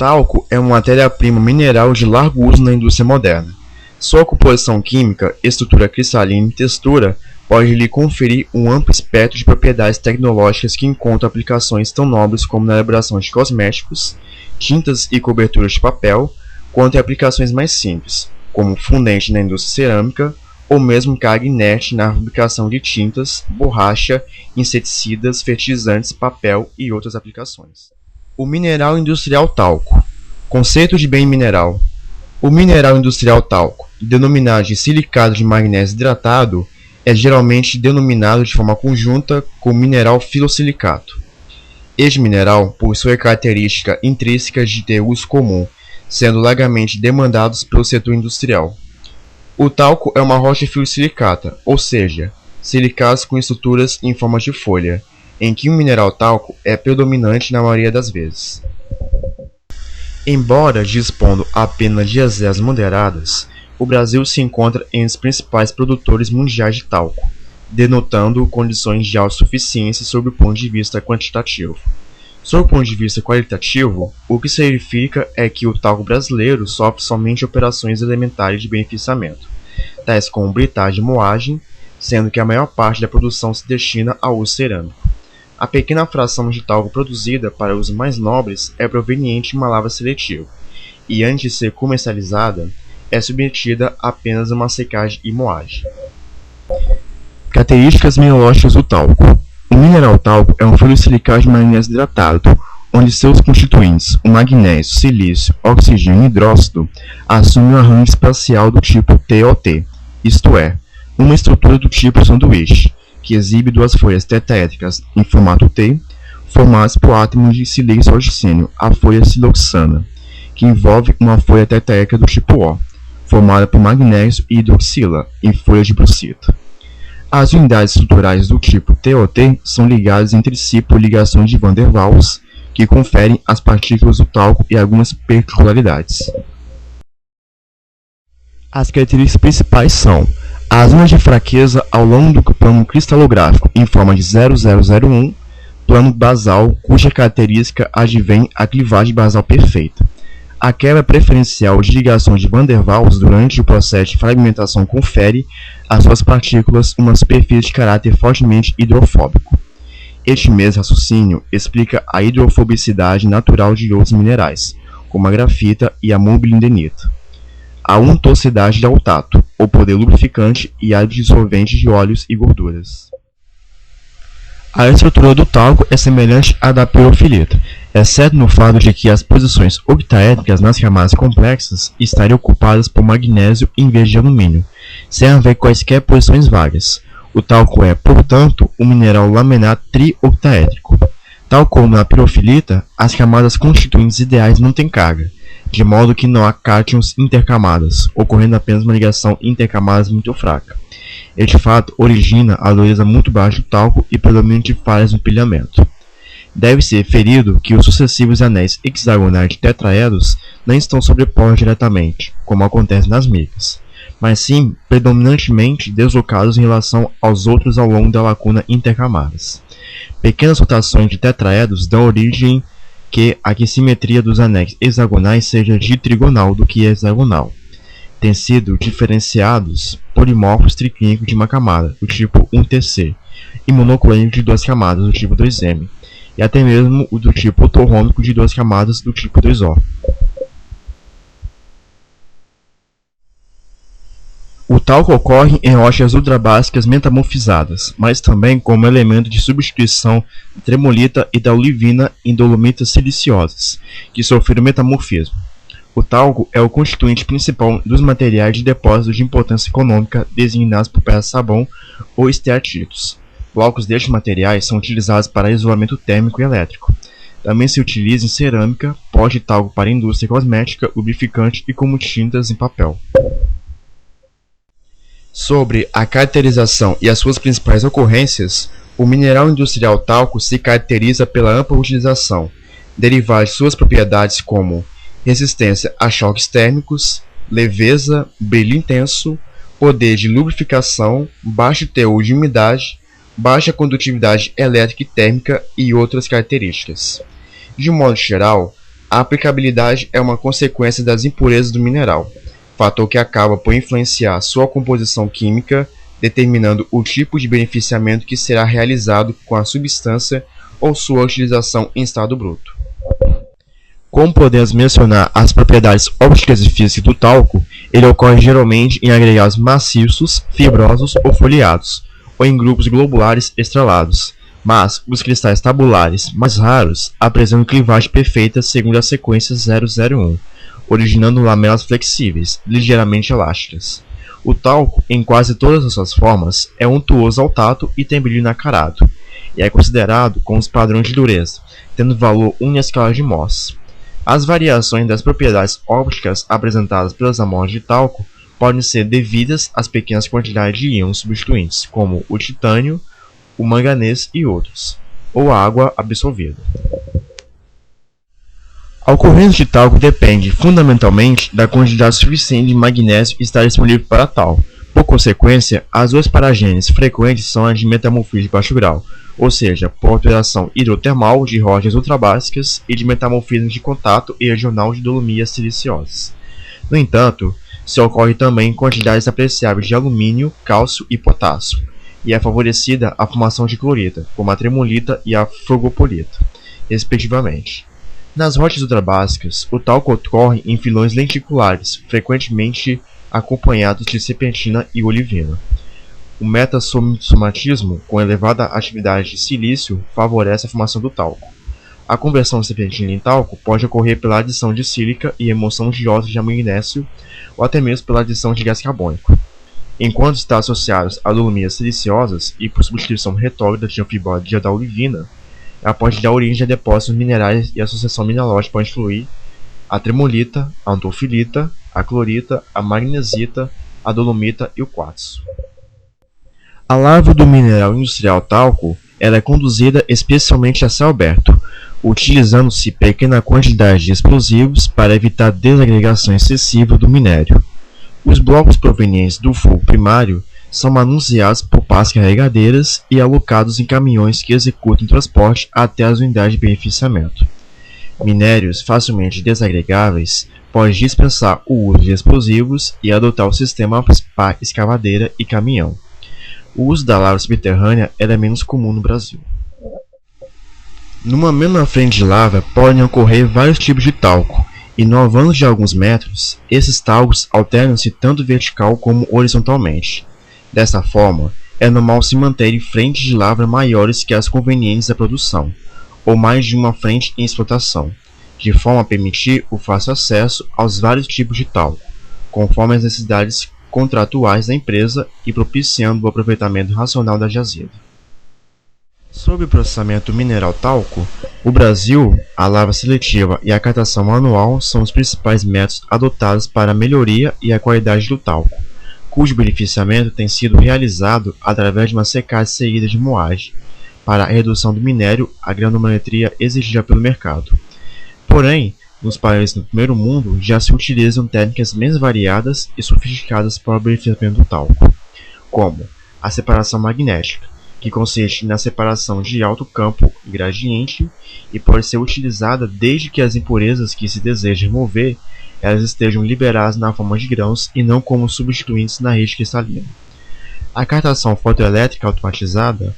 talco é uma matéria-prima mineral de largo uso na indústria moderna. Sua composição química, estrutura cristalina e textura pode lhe conferir um amplo espectro de propriedades tecnológicas que encontram aplicações tão nobres como na elaboração de cosméticos, tintas e coberturas de papel, quanto em aplicações mais simples, como fundente na indústria cerâmica ou mesmo carga inerte na fabricação de tintas, borracha, inseticidas, fertilizantes, papel e outras aplicações. O mineral industrial talco. Conceito de bem mineral. O mineral industrial talco, denominado de silicado de magnésio hidratado, é geralmente denominado de forma conjunta como mineral filosilicato. Este mineral possui a característica intrínseca de ter uso comum, sendo largamente demandados pelo setor industrial. O talco é uma rocha filosilicata, ou seja, silicatos com estruturas em forma de folha, em que o mineral talco é predominante na maioria das vezes. Embora dispondo apenas de reservas moderadas, o Brasil se encontra entre os principais produtores mundiais de talco, denotando condições de autossuficiência sob o ponto de vista quantitativo. Sob o ponto de vista qualitativo, o que se verifica é que o talco brasileiro sofre somente operações elementares de beneficiamento, tais como britagem e moagem, sendo que a maior parte da produção se destina ao uso cerâmico. A pequena fração de talco produzida para usos mais nobres é proveniente de uma lavra seletiva, e antes de ser comercializada, é submetida apenas a uma secagem e moagem. Características mineralógicas do talco. O mineral talco é um filosilicate de magnésio hidratado, onde seus constituintes, o magnésio, silício, oxigênio e hidróxido, assumem um arranjo espacial do tipo TOT, isto é, uma estrutura do tipo sanduíche, que exibe duas folhas tetraédricas em formato T, formadas por átomos de silício oxigênio, a folha siloxana, que envolve uma folha tetraédrica do tipo O, formada por magnésio e hidroxila, em folha de brucita. As unidades estruturais do tipo TOT são ligadas entre si por ligações de Van der Waals, que conferem às partículas do talco e algumas peculiaridades. As características principais são as zonas de fraqueza ao longo do plano cristalográfico em forma de 0001, plano basal, cuja característica advém a clivagem basal perfeita. A quebra preferencial de ligações de Van der Waals durante o processo de fragmentação confere às suas partículas uma superfície de caráter fortemente hidrofóbico. Este mesmo raciocínio explica a hidrofobicidade natural de outros minerais, como a grafita e a molibdenita. A untoxicidade ao tato, o poder lubrificante e a dissolvente de óleos e gorduras. A estrutura do talco é semelhante à da pirofilita, exceto no fato de que as posições octaédricas nas camadas complexas estariam ocupadas por magnésio em vez de alumínio, sem haver quaisquer posições vagas. O talco é, portanto, um mineral laminar trioctaédrico. Tal como na pirofilita, as camadas constituintes ideais não têm carga, de modo que não há cátions intercamadas, ocorrendo apenas uma ligação intercamadas muito fraca. Este fato origina a dureza muito baixa do talco e predomínio de falhas no pilhamento. Deve-se referido que os sucessivos anéis hexagonais de tetraedros não estão sobrepostos diretamente, como acontece nas micas, mas sim predominantemente deslocados em relação aos outros ao longo da lacuna intercamadas. Pequenas rotações de tetraedros dão origem que a simetria dos anéis hexagonais seja de trigonal do que hexagonal. Têm sido diferenciados polimorfos triclínicos de uma camada, do tipo 1Tc, e monoclínicos de duas camadas, do tipo 2M, e até mesmo o do tipo ortorrômbico de duas camadas, do tipo 2O. O talco ocorre em rochas ultrabásicas metamorfizadas, mas também como elemento de substituição de tremolita e da olivina em dolomitas siliciosas, que sofreram metamorfismo. O talco é o constituinte principal dos materiais de depósito de importância econômica designados por pedra-sabão ou esteatitos. Blocos destes materiais são utilizados para isolamento térmico e elétrico. Também se utiliza em cerâmica, pó de talco para indústria cosmética, lubrificante e como tintas em papel. Sobre a caracterização e as suas principais ocorrências, o mineral industrial talco se caracteriza pela ampla utilização, derivadas de suas propriedades como resistência a choques térmicos, leveza, brilho intenso, poder de lubrificação, baixo teor de umidade, baixa condutividade elétrica e térmica e outras características. De um modo geral, A aplicabilidade é uma consequência das impurezas do mineral, fator que acaba por influenciar sua composição química, determinando o tipo de beneficiamento que será realizado com a substância ou sua utilização em estado bruto. Como podemos mencionar as propriedades ópticas e físicas do talco, ele ocorre geralmente em agregados maciços, fibrosos ou foliados, ou em grupos globulares estrelados, mas os cristais tabulares mais raros apresentam clivagem perfeita segundo a sequência 001, originando lamelas flexíveis, ligeiramente elásticas. O talco, em quase todas as suas formas, é untuoso ao tato e tem brilho inacarado, e é considerado com os padrões de dureza, tendo valor 1 na escala de Mohs. As variações das propriedades ópticas apresentadas pelas amostras de talco podem ser devidas às pequenas quantidades de íons substituintes, como o titânio, o manganês e outros, ou a água absorvida. A ocorrência de talco depende fundamentalmente da quantidade suficiente de magnésio estar disponível para tal. Por consequência, as duas paragêneses frequentes são as de metamorfismo de baixo grau, ou seja, por alteração hidrotermal de rochas ultrabásicas e de metamorfismo de contato e regional de dolomias siliciosas. No entanto, se ocorre também quantidades apreciáveis de alumínio, cálcio e potássio, e é favorecida a formação de clorita, como a tremolita e a frugopolita, respectivamente. Nas rochas ultrabásicas, o talco ocorre em filões lenticulares, frequentemente acompanhados de serpentina e olivina. O metasomatismo, com elevada atividade de silício, favorece a formação do talco. A conversão de serpentina em talco pode ocorrer pela adição de sílica e remoção de óxido de magnésio, ou até mesmo pela adição de gás carbônico. Enquanto está associado a dolomias siliciosas e por substituição retórica de anfibóide da olivina, ela pode dar origem a depósitos minerais e a associação mineralógica pode incluir a tremolita, a antofilita, a clorita, a magnesita, a dolomita e o quartzo. A larva do mineral industrial talco ela é conduzida especialmente a céu aberto, utilizando-se pequena quantidade de explosivos para evitar desagregação excessiva do minério. Os blocos provenientes do fogo primário são manuseados por pás carregadeiras e alocados em caminhões que executam o transporte até as unidades de beneficiamento. Minérios facilmente desagregáveis podem dispensar o uso de explosivos e adotar o sistema pá escavadeira e caminhão. O uso da lava subterrânea é menos comum no Brasil. Numa mesma frente de lava podem ocorrer vários tipos de talco, e no avanço de alguns metros, esses talcos alternam-se tanto vertical como horizontalmente. Dessa forma, é normal se manterem frentes de lava maiores que as convenientes da produção, ou mais de uma frente em explotação, de forma a permitir o fácil acesso aos vários tipos de talco, conforme as necessidades contratuais da empresa e propiciando o aproveitamento racional da jazida. Sobre o processamento mineral talco, o Brasil, a lavra seletiva e a catação manual são os principais métodos adotados para a melhoria e a qualidade do talco, cujo beneficiamento tem sido realizado através de uma secagem seguida de moagem, para a redução do minério à granulometria exigida pelo mercado. Porém, nos países do primeiro mundo já se utilizam técnicas menos variadas e sofisticadas para o beneficiamento do talco, como a separação magnética, que consiste na separação de alto campo e gradiente e pode ser utilizada desde que as impurezas que se deseja remover elas estejam liberadas na forma de grãos e não como substituintes na rede cristalina. A catação fotoelétrica automatizada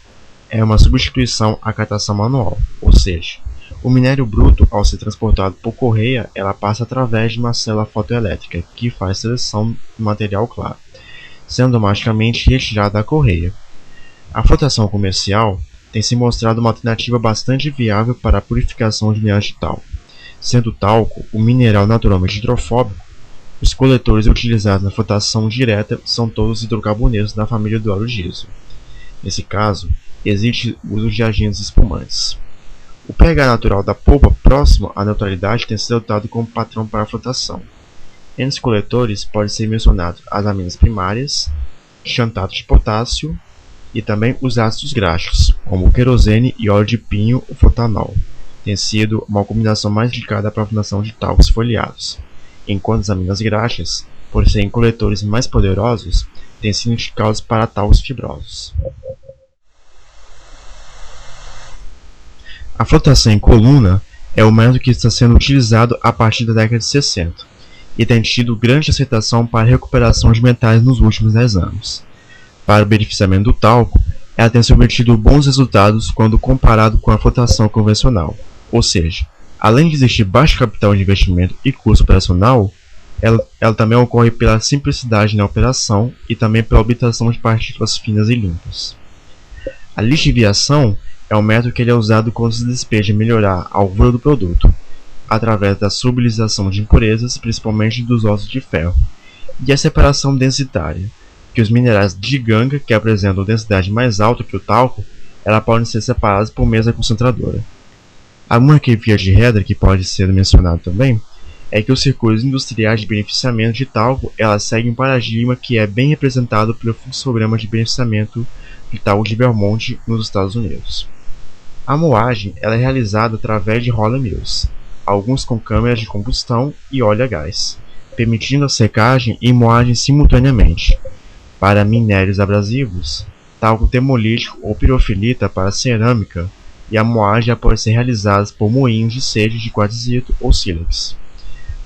é uma substituição à catação manual, ou seja, o minério bruto, ao ser transportado por correia, ela passa através de uma célula fotoelétrica que faz seleção do material claro, sendo automaticamente retirada da correia. A flotação comercial tem se mostrado uma alternativa bastante viável para a purificação de minério de talco. Sendo o talco um mineral naturalmente hidrofóbico, os coletores utilizados na flotação direta são todos hidrocarbonetos da família do óleo diesel. Nesse caso, existe o uso de agentes espumantes. O pH natural da polpa próximo à neutralidade tem sido adotado como padrão para a flotação. Entre os coletores podem ser mencionados as aminas primárias, xantato de potássio e também os ácidos graxos, como o querosene e óleo de pinho ou flotanol. Tem sido uma combinação mais indicada para a formação de talcos foliados, enquanto as aminas graxas, por serem coletores mais poderosos, têm sido indicados para talcos fibrosos. A flotação em coluna É o método que está sendo utilizado a partir da década de 60 e tem tido grande aceitação para a recuperação de metais nos últimos 10 anos. Para o beneficiamento do talco, ela tem obtido bons resultados quando comparado com a flotação convencional, ou seja, além de existir baixo capital de investimento e custo operacional, ela também ocorre pela simplicidade na operação e também pela obtenção de partículas finas e limpas. A lixiviação é um método que é usado quando se deseja melhorar a alvura do produto, através da solubilização de impurezas, principalmente dos óxidos de ferro, e a separação densitária, que os minerais de ganga, que apresentam densidade mais alta que o talco, podem ser separados por mesa concentradora. Uma via de regra que pode ser mencionado também é que os circuitos industriais de beneficiamento de talco seguem um paradigma que é bem representado pelo fluxograma de beneficiamento de talco de Belmont nos Estados Unidos. A moagem é realizada através de roller mills, alguns com câmeras de combustão e óleo a gás, permitindo a secagem e moagem simultaneamente. Para minérios abrasivos, talco termolítico ou pirofilita para cerâmica, e a moagem pode ser realizada por moinhos de sede de quartzito ou sílex.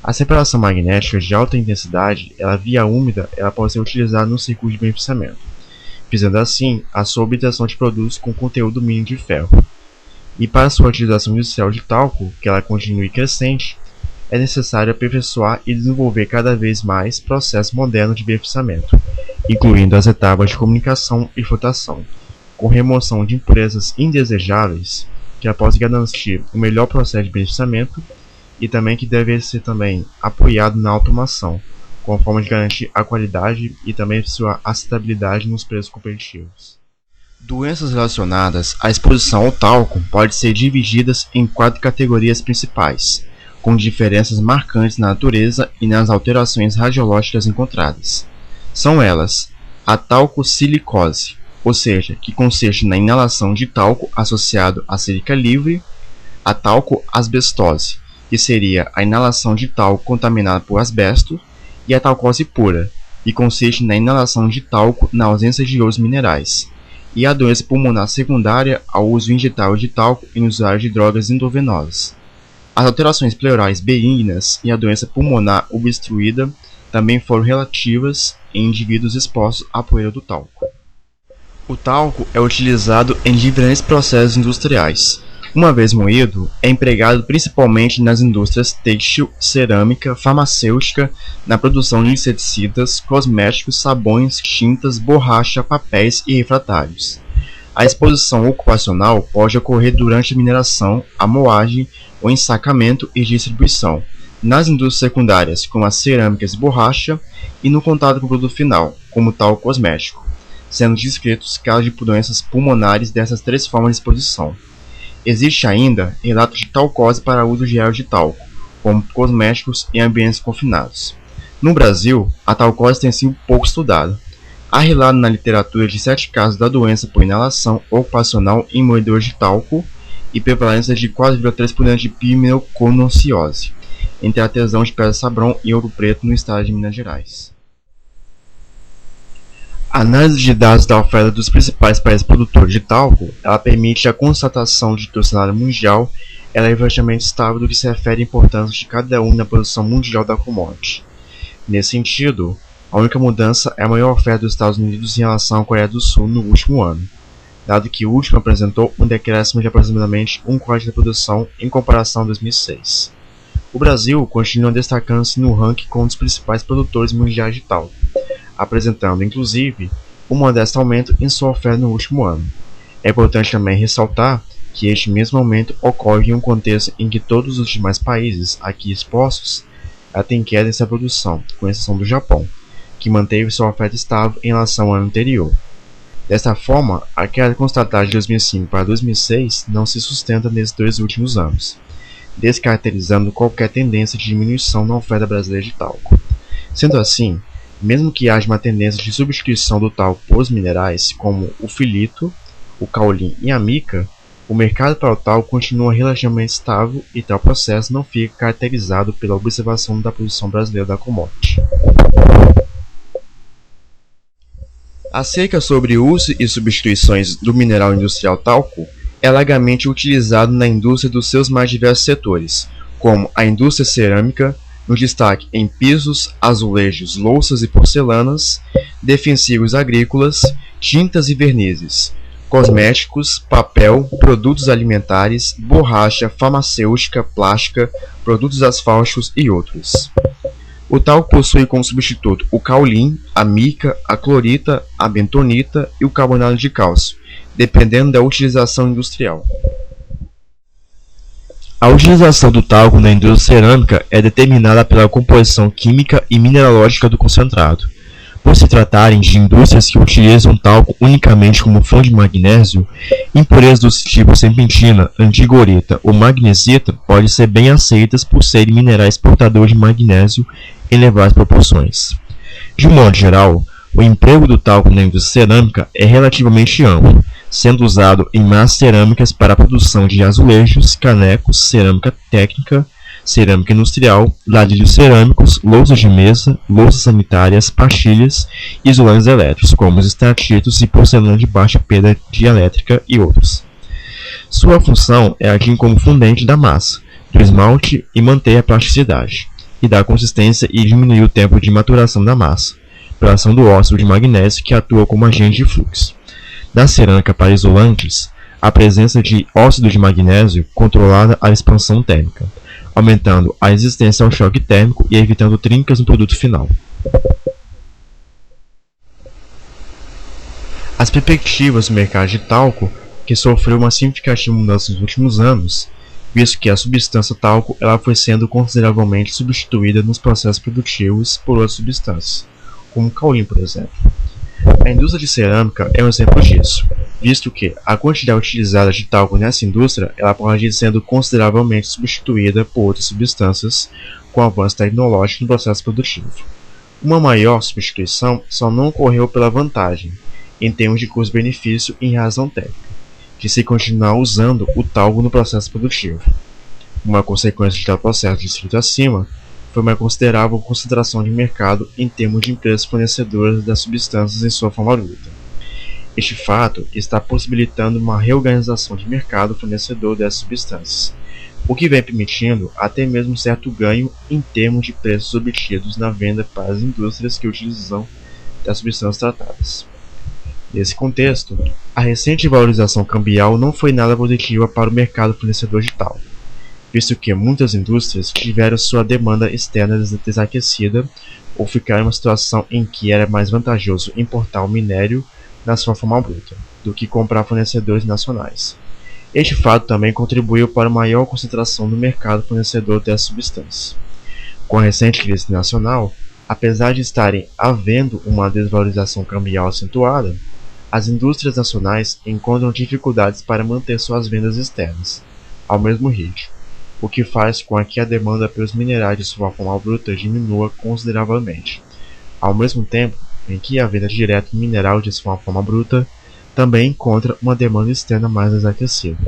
A separação magnética de alta intensidade, via úmida, pode ser utilizada no circuito de beneficiamento, visando assim a sua obtenção de produtos com conteúdo mínimo de ferro. E para sua utilização industrial de talco, que ela continue crescente, é necessário aperfeiçoar e desenvolver cada vez mais processos modernos de beneficiamento, incluindo as etapas de comunicação e flotação, com remoção de impurezas indesejáveis, que possa garantir o melhor processo de beneficiamento e também que deve ser também apoiado na automação, com forma de garantir a qualidade e também sua aceitabilidade nos preços competitivos. Doenças relacionadas à exposição ao talco podem ser divididas em 4 categorias principais, com diferenças marcantes na natureza e nas alterações radiológicas encontradas. São elas: a talcosilicose, ou seja, que consiste na inalação de talco associado à sílica livre; a talcoasbestose, que seria a inalação de talco contaminado por asbesto; e a talcose pura, que consiste na inalação de talco na ausência de outros minerais; e a doença pulmonar secundária ao uso injetável de talco em usuário de drogas endovenosas. As alterações pleurais benignas e a doença pulmonar obstruída também foram relativas em indivíduos expostos à poeira do talco. O talco é utilizado em diferentes processos industriais. Uma vez moído, é empregado principalmente nas indústrias têxtil, cerâmica, farmacêutica, na produção de inseticidas, cosméticos, sabões, tintas, borracha, papéis e refratários. A exposição ocupacional pode ocorrer durante a mineração, a moagem, o ensacamento e distribuição, nas indústrias secundárias, como as cerâmicas e borracha, e no contato com o produto final, como talco cosmético, sendo descritos casos de doenças pulmonares dessas 3 formas de exposição. Existe ainda relatos de talcose para uso diário de talco, como cosméticos em ambientes confinados. No Brasil, a talcose tem sido pouco estudada. Há relato na literatura de 7 casos da doença por inalação ocupacional em moedores de talco e prevalência de 4,3% de pneumoconociose, entre artesãos de Pedra Sabrom e Ouro Preto no estado de Minas Gerais. A análise de dados da oferta dos principais países produtores de talco permite a constatação de que o cenário mundial é relativamente estável do que se refere à importância de cada um na produção mundial da commodity. Nesse sentido, a única mudança é a maior oferta dos Estados Unidos em relação à Coreia do Sul no último ano, dado que o último apresentou um decréscimo de aproximadamente 1/4 da produção em comparação a 2006. O Brasil continua destacando-se no ranking como um dos principais produtores mundiais de talco, apresentando, inclusive, um modesto aumento em sua oferta no último ano. É importante também ressaltar que este mesmo aumento ocorre em um contexto em que todos os demais países aqui expostos têm queda em sua produção, com exceção do Japão, que manteve sua oferta estável em relação ao ano anterior. Desta forma, a queda constatada de 2005 para 2006 não se sustenta nesses 2 últimos anos, descaracterizando qualquer tendência de diminuição na oferta brasileira de talco. Sendo assim, mesmo que haja uma tendência de substituição do talco por minerais como o filito, o caolim e a mica, o mercado para o talco continua relativamente estável e tal processo não fica caracterizado pela observação da produção brasileira da commodity. Acerca sobre o uso e substituições do mineral industrial talco, É largamente utilizado na indústria dos seus mais diversos setores, como a indústria cerâmica, no destaque em pisos, azulejos, louças e porcelanas, defensivos agrícolas, tintas e vernizes, cosméticos, papel, produtos alimentares, borracha, farmacêutica, plástica, produtos asfálticos e outros. O talco possui como substituto o caolin, a mica, a clorita, a bentonita e o carbonato de cálcio, dependendo da utilização industrial. A utilização do talco na indústria cerâmica é determinada pela composição química e mineralógica do concentrado. Por se tratarem de indústrias que utilizam talco unicamente como fonte de magnésio, impurezas dos tipos serpentina, antigorita ou magnesita podem ser bem aceitas por serem minerais portadores de magnésio em elevadas proporções. De um modo geral, o emprego do talco na indústria cerâmica é relativamente amplo, sendo usado em massas cerâmicas para a produção de azulejos, canecos, cerâmica técnica, cerâmica industrial, ladrilhos cerâmicos, louças de mesa, louças sanitárias, pastilhas e isolantes elétricos, como os estratitos e porcelana de baixa perda dielétrica e outros. Sua função é agir como fundente da massa, do esmalte e manter a plasticidade, e dar consistência e diminuir o tempo de maturação da massa, pela ação do óxido de magnésio que atua como agente de fluxo. Na cerâmica para isolantes, a presença de óxido de magnésio controlada a expansão térmica, aumentando a resistência ao choque térmico e evitando trincas no produto final. As perspectivas do mercado de talco, que sofreu uma significativa mudança nos últimos anos, visto que a substância talco ela foi sendo consideravelmente substituída nos processos produtivos por outras substâncias, como o caolin, por exemplo. A indústria de cerâmica é um exemplo disso, visto que a quantidade utilizada de talco nessa indústria ela pode ir sendo consideravelmente substituída por outras substâncias com avanço tecnológico no processo produtivo. Uma maior substituição só não ocorreu pela vantagem, em termos de custo-benefício e em razão técnica, de se continuar usando o talco no processo produtivo. Uma consequência de tal processo descrito acima foi uma considerável concentração de mercado em termos de empresas fornecedoras das substâncias em sua forma bruta. Este fato está possibilitando uma reorganização de mercado fornecedor dessas substâncias, o que vem permitindo até mesmo certo ganho em termos de preços obtidos na venda para as indústrias que utilizam das substâncias tratadas. Nesse contexto, a recente valorização cambial não foi nada positiva para o mercado fornecedor de talco, visto que muitas indústrias tiveram sua demanda externa desaquecida ou ficaram em uma situação em que era mais vantajoso importar o minério na sua forma bruta do que comprar fornecedores nacionais. Este fato também contribuiu para uma maior concentração no mercado fornecedor dessas substâncias. Com a recente crise nacional, apesar de estarem havendo uma desvalorização cambial acentuada, as indústrias nacionais encontram dificuldades para manter suas vendas externas ao mesmo ritmo, o que faz com que a demanda pelos minerais de sua forma bruta diminua consideravelmente, ao mesmo tempo em que a venda direta do mineral de sua forma bruta também encontra uma demanda externa mais desaquecida.